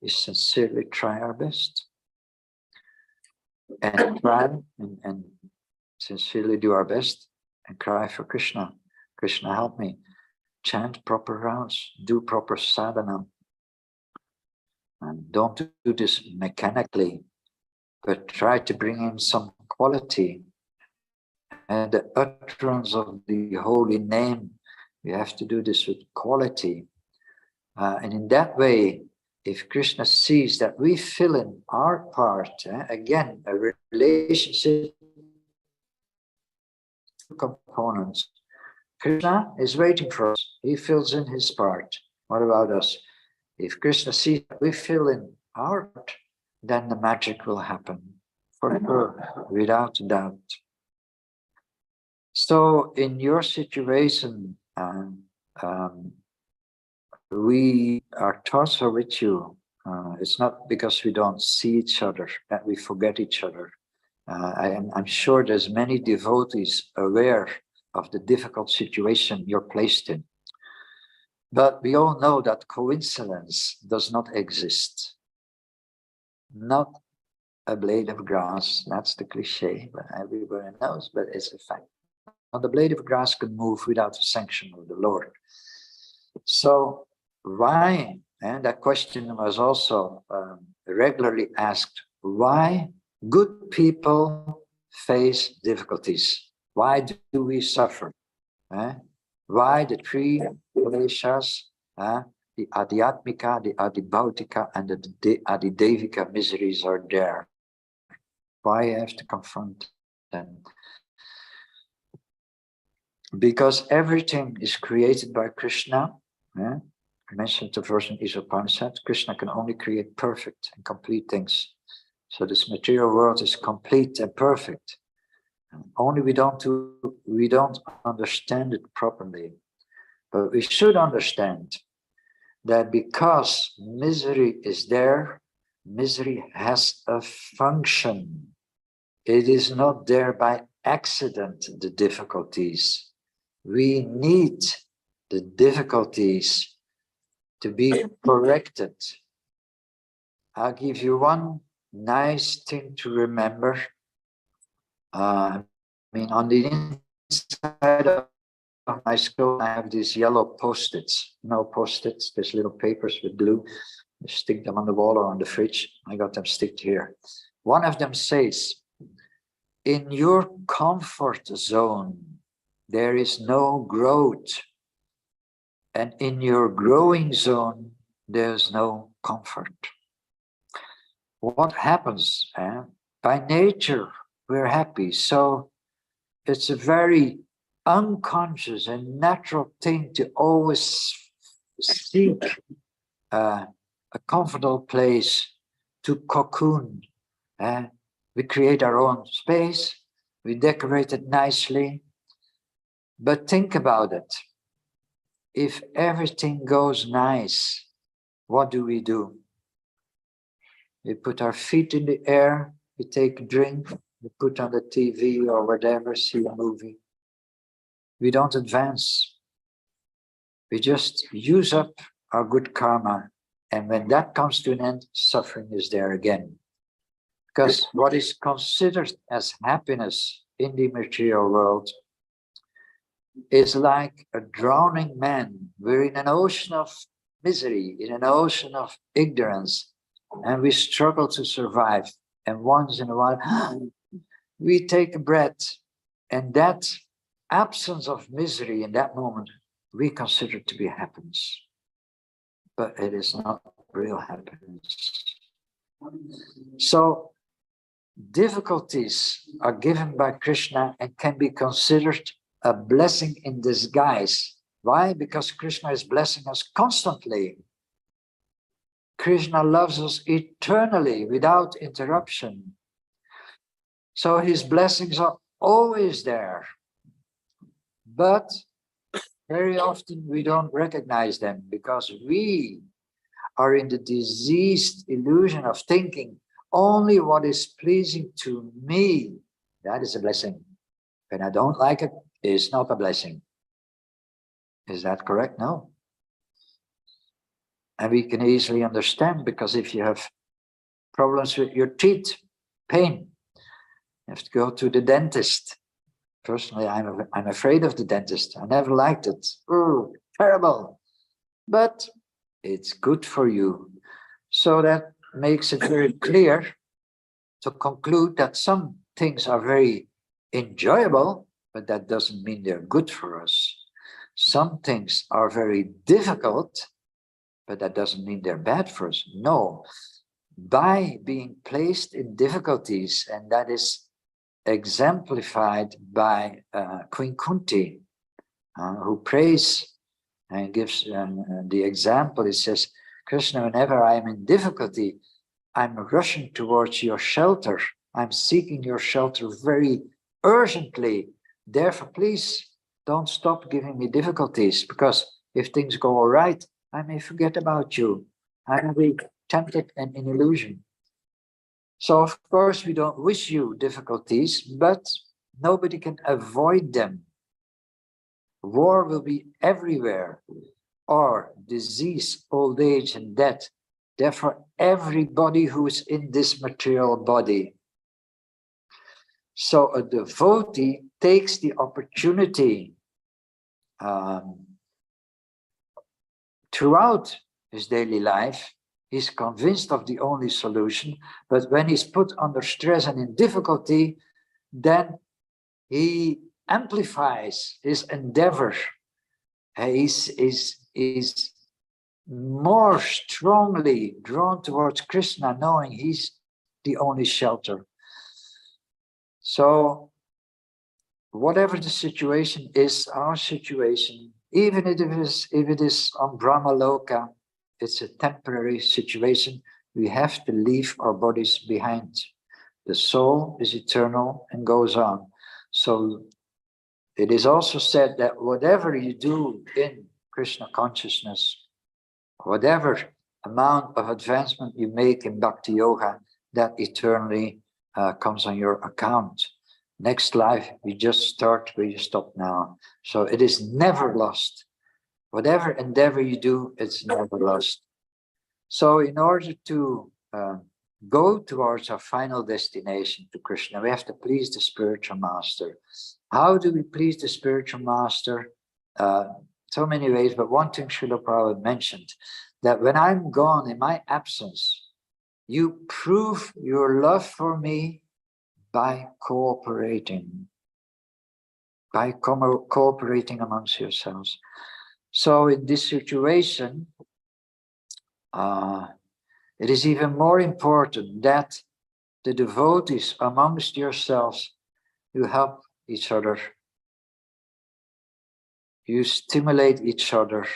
is sincerely try our best. And try and sincerely do our best and cry for Krishna. Krishna, help me. Chant proper rounds, do proper sadhana. And don't do this mechanically, but try to bring in some quality. And the utterance of the holy name, we have to do this with quality. And in that way, if Krishna sees that we fill in our part, again, a relationship components, Krishna is waiting for us. He fills in his part. What about us? If Krishna sees that we fill in our part, then the magic will happen for sure, without doubt. So in your situation, our thoughts are with you. It's not because we don't see each other that we forget each other. I'm sure there's many devotees aware of the difficult situation you're placed in. But we all know that coincidence does not exist. Not a blade of grass, that's the cliche, but everybody knows, but it's a fact. Not a blade of grass can move without the sanction of the Lord. So why, and that question was also regularly asked, why good people face difficulties? Why do we suffer? Why the three kleshas, the adhyatmika, the adhibhautika, and the adhidevika miseries are there? Why you have to confront them? Because everything is created by Krishna. I mentioned the verse in Upanishad, Krishna can only create perfect and complete things. So this material world is complete and perfect. Only we don't understand it properly. But we should understand that because misery is there, misery has a function. It is not there by accident, the difficulties. We need the difficulties to be corrected. I'll give you one nice thing to remember. I mean, on the inside of my skull, I have these yellow post-its. No post-its, these little papers with glue. You stick them on the wall or on the fridge. I got them sticked here. One of them says, in your comfort zone, there is no growth. And in your growing zone, there's no comfort. What happens? By nature, we're happy. So it's a very unconscious and natural thing to always seek a comfortable place to cocoon. We create our own space, we decorate it nicely, but think about it. If everything goes nice, what do? We put our feet in the air, we take a drink, we put on the TV or whatever, see a movie. We don't advance. We just use up our good karma. And when that comes to an end, suffering is there again. Because what is considered as happiness in the material world is like a drowning man. We're in an ocean of misery, in an ocean of ignorance, and we struggle to survive. And once in a while, we take a breath, and that absence of misery in that moment, we consider to be happiness. But it is not real happiness. So, difficulties are given by Krishna and can be considered a blessing in disguise. Why? Because Krishna is blessing us constantly. Krishna loves us eternally without interruption. So his blessings are always there. But very often we don't recognize them because we are in the diseased illusion of thinking only what is pleasing to me, that is a blessing. When I don't like it, it's not a blessing. Is that correct? No. And we can easily understand, because if you have problems with your teeth, pain, you have to go to the dentist. Personally, I'm afraid of the dentist. I never liked it. Oh, terrible. But it's good for you. So that makes it very clear to conclude that some things are very enjoyable, but that doesn't mean they're good for us. Some things are very difficult, but that doesn't mean they're bad for us. No, by being placed in difficulties, and that is exemplified by Queen Kunti, who prays and gives the example. It says, Krishna, whenever I'm in difficulty, I'm rushing towards your shelter. I'm seeking your shelter very urgently. Therefore, please don't stop giving me difficulties, because if things go all right, I may forget about you. I will be tempted and in illusion. So, of course, we don't wish you difficulties, but nobody can avoid them. War will be everywhere, or disease, old age, and death. Therefore, everybody who is in this material body. So a devotee takes the opportunity throughout his daily life. He's convinced of the only solution, but when he's put under stress and in difficulty, then he amplifies his endeavor. He's more strongly drawn towards Krishna, knowing he's the only shelter. So whatever the situation is, our situation, even if it is on Brahmaloka, it's a temporary situation. We have to leave our bodies behind. The soul is eternal and goes on. So it is also said that whatever you do in Krishna consciousness, whatever amount of advancement you make in Bhakti Yoga, that eternally comes on your account. Next life, you just start where you stop now. So it is never lost. Whatever endeavor you do, it's never lost. So in order to go towards our final destination to Krishna, we have to please the spiritual master. How do we please the spiritual master? So many ways, but one thing Srila Prabhupada mentioned, that when I'm gone in my absence, you prove your love for me by cooperating. By cooperating amongst yourselves. So in this situation, it is even more important that the devotees amongst yourselves, you help each other. You stimulate each other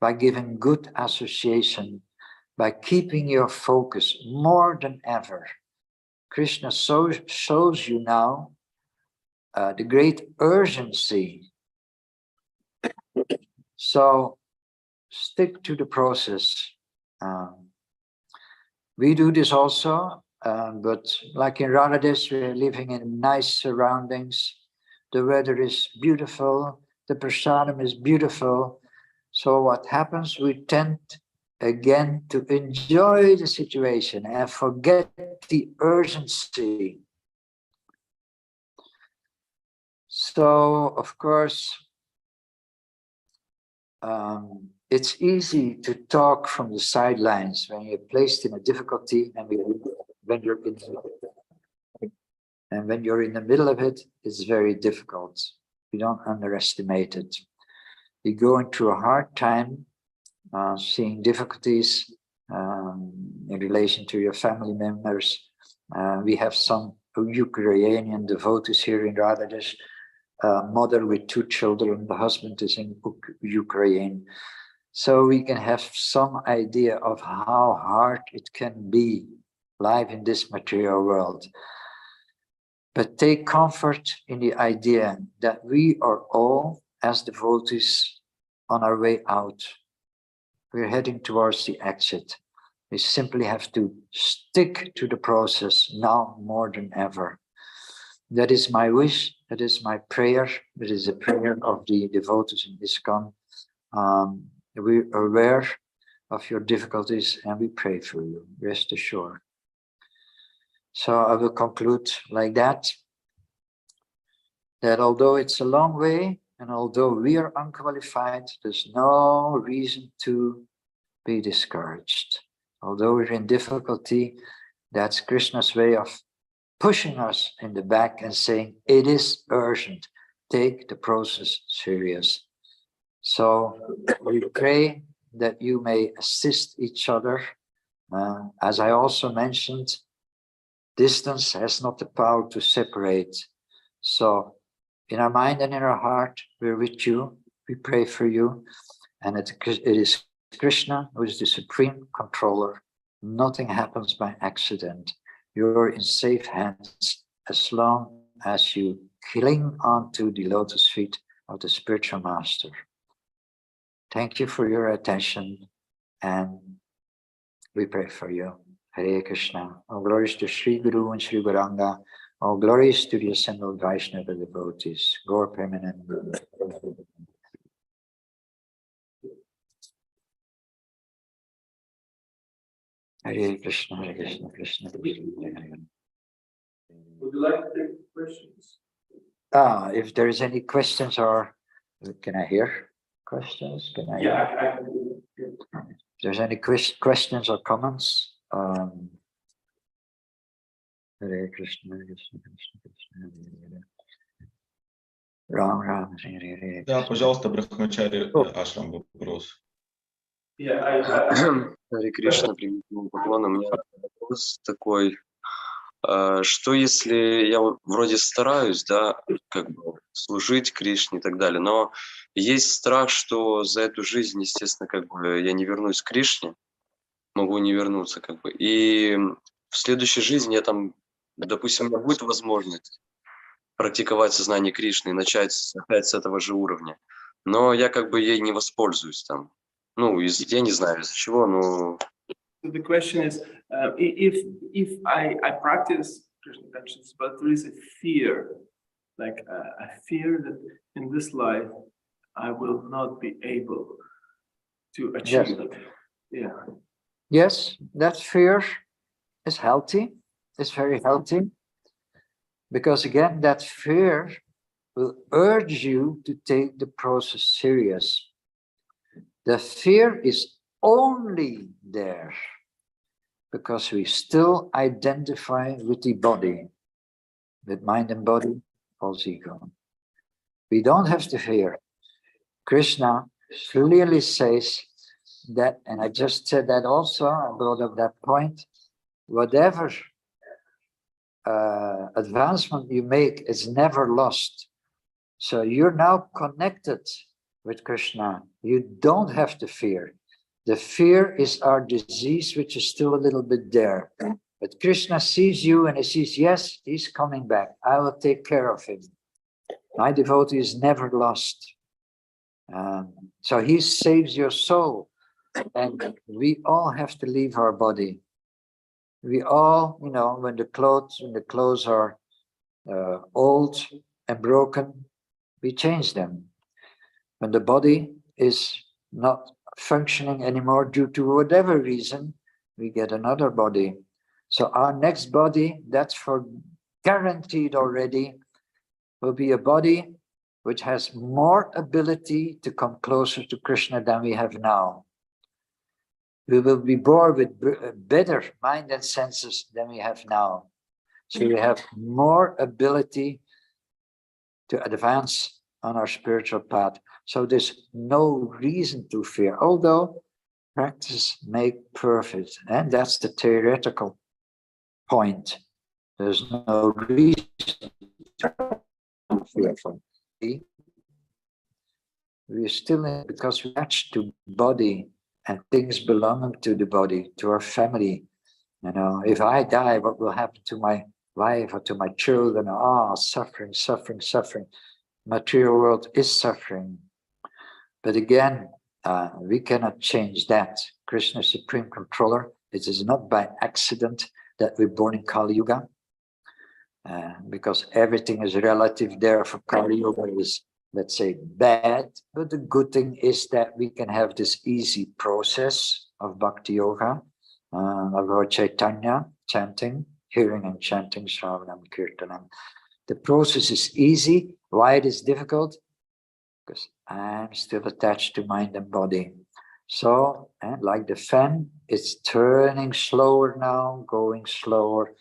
by giving good association, by keeping your focus more than ever. Krishna shows you now the great urgency. So stick to the process. We do this also, but like in Radhadesh, we're living in nice surroundings. The weather is beautiful. The prasadam is beautiful. So what happens? We tend again to enjoy the situation and forget the urgency. So, of course, it's easy to talk from the sidelines when you're placed in a difficulty and when you're in the middle of it, it's very difficult. You don't underestimate it. You're going through a hard time, seeing difficulties in relation to your family members. We have some Ukrainian devotees here in Radhadesh, mother with 2 children, the husband is in Ukraine. So we can have some idea of how hard it can be, life in this material world. But take comfort in the idea that we are all, as devotees, on our way out. We're heading towards the exit. We simply have to stick to the process now more than ever. That is my wish, that is my prayer, that is a prayer of the devotees in ISKCON. We're aware of your difficulties and we pray for you, rest assured. So I will conclude like that, that although it's a long way and although we are unqualified, there's no reason to be discouraged. Although we're in difficulty, that's Krishna's way of pushing us in the back and saying, it is urgent, take the process serious. So we pray that you may assist each other. As I also mentioned, distance has not the power to separate. So in our mind and in our heart, we're with you, we pray for you. And it is Krishna who is the supreme controller. Nothing happens by accident. You're in safe hands as long as you cling onto the lotus feet of the spiritual master. Thank you for your attention and we pray for you. Hare Krishna. All glories to Sri Guru and Sri Gauranga. All glories to the assembled Vaishnava devotees. Gaur permanent. Hare Krishna, Hare Krishna, Krishna Krishna, Hare Hare. Would you like to take questions? If there is any questions or can I hear questions? Can I hear? If there's any questions or comments, Hare Krishna, Hare Krishna, Krishna Krishna, Hare Hare. Ram Ram, Hare Hare. Да, пожалуйста, Брахмачари Ашрам, вопрос. Харе Кришна, примитивный поклон. У меня вопрос такой. Что если я вроде стараюсь, да, как бы служить Кришне и так далее, но есть страх, что за эту жизнь, естественно, как бы я не вернусь к Кришне, могу не вернуться, как бы. И в следующей жизни я там, допустим, у меня будет возможность практиковать сознание Кришны и начать опять с этого же уровня, но я как бы ей не воспользуюсь там. Ну, я не знаю из-за чего, но... So the question is, if I practice Krishna consciousness, but there is a fear, like a fear that in this life I will not be able to achieve it. Yeah. Yes, that fear is healthy, it's very healthy, because again, that fear will urge you to take the process serious. The fear is only there because we still identify with the body, with mind and body, false ego. We don't have to fear. Krishna clearly says that, and I just said that also, I brought up that point, whatever advancement you make is never lost. So you're now connected with Krishna. You don't have to fear. The fear is our disease, which is still a little bit there. But Krishna sees you and he sees, yes, he's coming back. I will take care of him. My devotee is never lost. So he saves your soul. And we all have to leave our body. We all, you know, when the clothes are old and broken, we change them. When the body is not functioning anymore due to whatever reason, we get another body. So our next body, that's for guaranteed already, will be a body which has more ability to come closer to Krishna than we have now. We will be born with better mind and senses than we have now. So we have more ability to advance on our spiritual path. So there's no reason to fear, although practice makes perfect. And that's the theoretical point. There's no reason to fear. We're still in, because we're attached to body and things belonging to the body, to our family. You know, if I die, what will happen to my wife or to my children? Ah, suffering, suffering, suffering. Material world is suffering. But again, we cannot change that. Krishna is Supreme Controller. It is not by accident that we're born in Kali Yuga, because everything is relative there. For Kali Yuga is, let's say, bad. But the good thing is that we can have this easy process of Bhakti Yoga, of Lord Chaitanya, chanting, hearing and chanting, Shravanam, Kirtanam. The process is easy. Why it is difficult? Because I'm still attached to mind and body. So, and like the fan, it's turning slower now, going slower.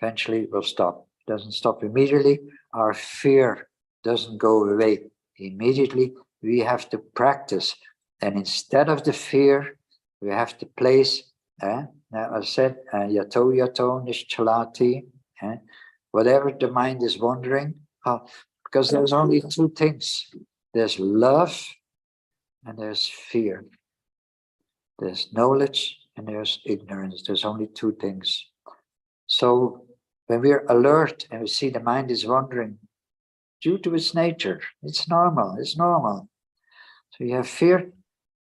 Eventually it will stop. It doesn't stop immediately. Our fear doesn't go away immediately. We have to practice. And instead of the fear, we have to place, now I said, yato yato nischalati, whatever the mind is wondering, because there's only two things. There's love and there's fear. There's knowledge and there's ignorance. There's only two things. So when we're alert and we see the mind is wandering, due to its nature, it's normal, it's normal. So you have fear,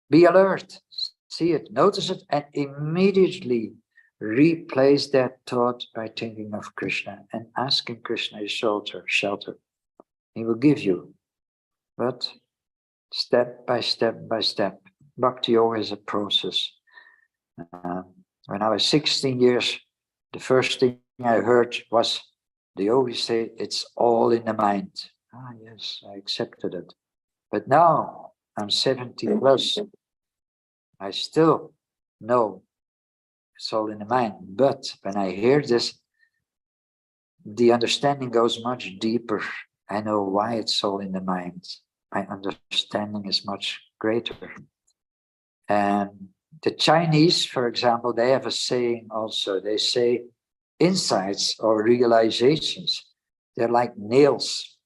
be alert, see it, notice it, and immediately replace that thought by thinking of Krishna and asking Krishna his shelter. He will give you, but step by step by step. Bhakti Yoga is a process. When I was 16 years, the first thing I heard was the yogis say it's all in the mind. Ah, yes, I accepted it. But now I'm 70 plus. I still know it's all in the mind. But when I hear this, the understanding goes much deeper. I know why it's all in the mind. My understanding is much greater. And the Chinese, for example, they have a saying also. They say insights or realizations, they're like nails.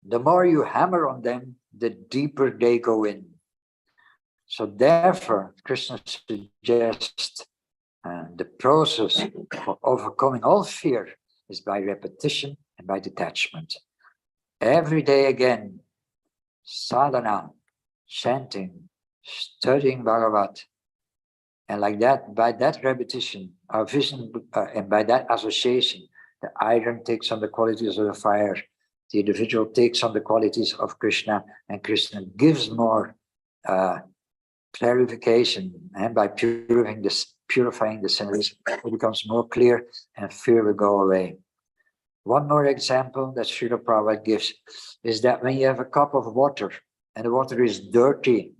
The more you hammer on them, the deeper they go in. So therefore, Krishna suggests the process for overcoming all fear is by repetition and by detachment. Every day again, sadhana, chanting, studying Bhagavat, and like that, by that repetition, our vision, and by that association, the iron takes on the qualities of the fire, the individual takes on the qualities of Krishna, and Krishna gives more clarification, and by purifying the sinners, it becomes more clear and fear will go away. One more example that Srila Prabhupada gives is that when you have a cup of water and the water is dirty,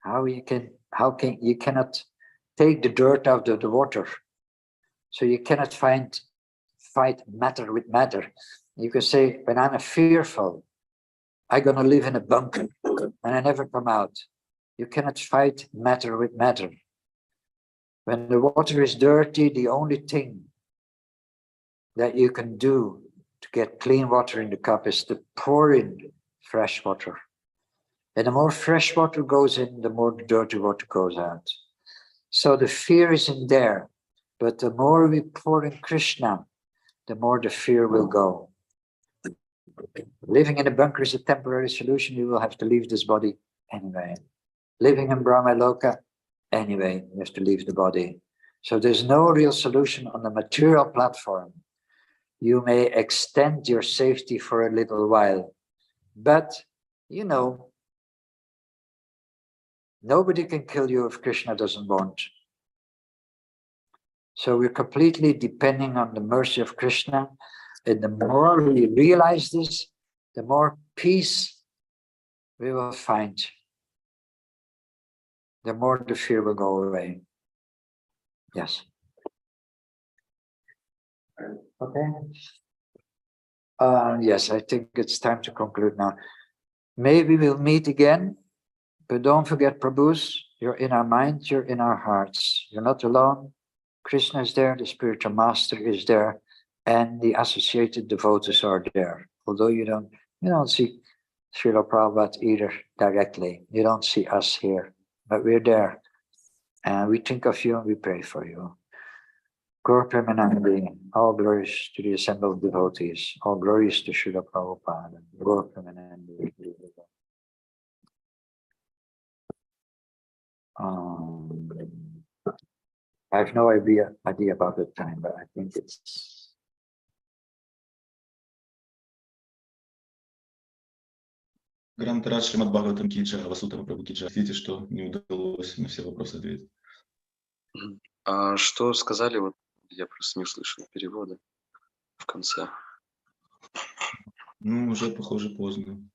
you cannot take the dirt out of the water. So you cannot fight matter with matter. You can say, when I'm fearful, I'm going to live in a bunker and I never come out. You cannot fight matter with matter. When the water is dirty, the only thing that you can do to get clean water in the cup is to pour in fresh water. And the more fresh water goes in, the more dirty water goes out. So the fear is in there, but the more we pour in Krishna, the more the fear will go. Living in a bunker is a temporary solution. You will have to leave this body anyway. Living in Brahmaloka, anyway, you have to leave the body. So there's no real solution on the material platform. You may extend your safety for a little while, but you know, nobody can kill you if Krishna doesn't want. So we're completely depending on the mercy of Krishna. And the more we realize this, the more peace we will find. The more the fear will go away. Yes. Okay. Yes, I think it's time to conclude now. Maybe we'll meet again, but don't forget, Prabhus, you're in our minds, you're in our hearts. You're not alone. Krishna is there, the spiritual master is there, and the associated devotees are there. Although you don't see Srila Prabhupada either directly. You don't see us here, but we're there. And we think of you and we pray for you. Gaur Premanandi, all glories to the assembled devotees, all glories to Srila Prabhupada. Gaur Premanandi. I have no idea about the time, but I think it's... Грантарат Шримад Бхагаватам Киджа, Вассуттама Прабху Киджа. Простите, что не удалось на все вопросы ответить. А что сказали? Вот я просто не услышал перевода в конце. Ну, уже, похоже, поздно.